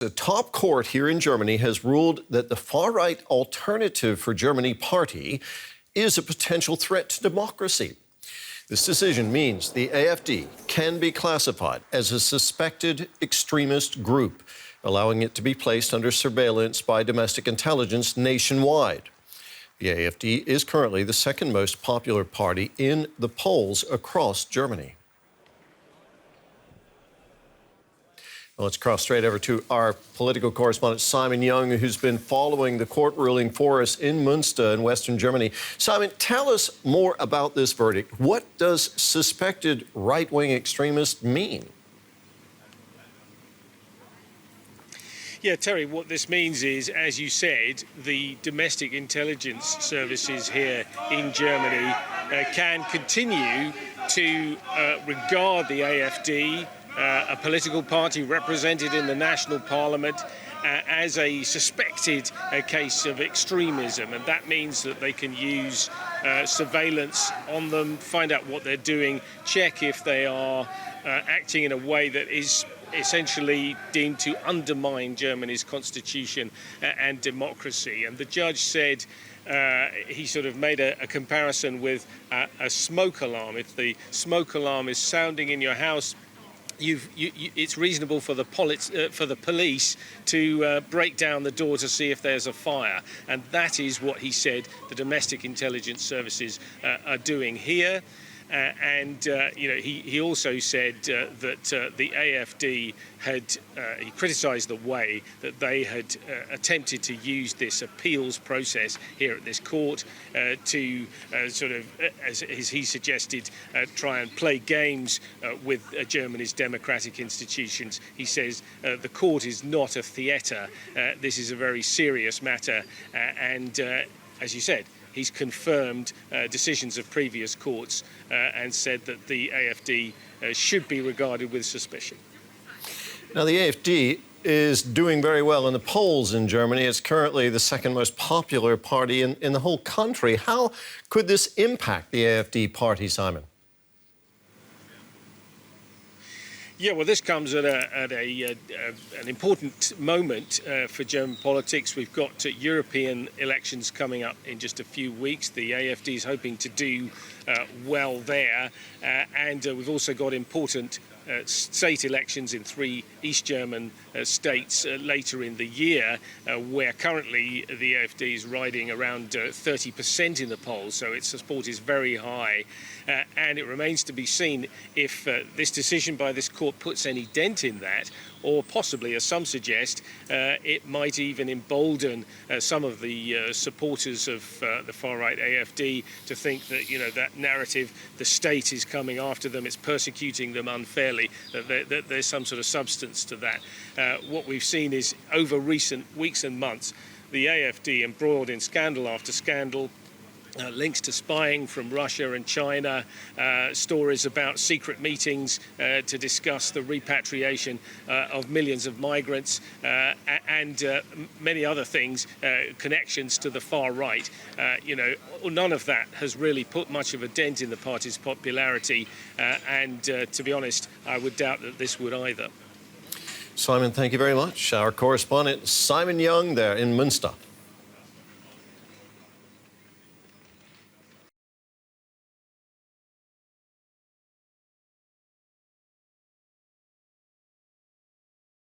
The top court here in Germany has ruled that the far-right Alternative for Germany party is a potential threat to democracy. This decision means the AfD can be classified as a suspected extremist group, allowing it to be placed under surveillance by domestic intelligence nationwide. The AfD is currently the second most popular party in the polls across Germany. Let's cross straight over to our political correspondent, Simon Young, who's been following the court ruling for us in Münster in Western Germany. Simon, tell us more about this verdict. What does suspected right-wing extremist mean? Yeah, Terry, what this means is, as you said, the domestic intelligence services here in Germany can continue to regard the AfD, a political party represented in the national parliament, as a suspected case of extremism, and that means that they can use surveillance on them, find out what they're doing, check if they are acting in a way that is essentially deemed to undermine Germany's constitution and democracy. And the judge said he sort of made a comparison with a smoke alarm. If the smoke alarm is sounding in your house, it's reasonable for the police to break down the door to see if there's a fire. And that is what he said the domestic intelligence services are doing here. He also said that the AfD he criticised the way that they had attempted to use this appeals process here at this court to sort of, as he suggested, try and play games with Germany's democratic institutions. He says the court is not a theatre. This is a very serious matter, as you said, he's confirmed decisions of previous courts and said that the AfD should be regarded with suspicion. Now, the AfD is doing very well in the polls in Germany. It's currently the second most popular party in the whole country. How could this impact the AfD party, Simon? Yeah, well, this comes at an important moment for German politics. We've got European elections coming up in just a few weeks. The AfD is hoping to do well there. And we've also got important state elections in 3 East German states later in the year, where currently the AfD is riding around 30% in the polls, so its support is very high. And it remains to be seen if this decision by this court puts any dent in that, or possibly, as some suggest, it might even embolden some of the supporters of the far-right AfD to think that, that narrative, the state is coming after them, it's persecuting them unfairly, that there's some sort of substance to that. What we've seen is, over recent weeks and months, the AfD embroiled in scandal after scandal, links to spying from Russia and China, stories about secret meetings to discuss the repatriation of millions of migrants, and many other things, connections to the far right. None of that has really put much of a dent in the party's popularity, and to be honest, I would doubt that this would either. Simon, thank you very much. Our correspondent, Simon Young, there in Münster.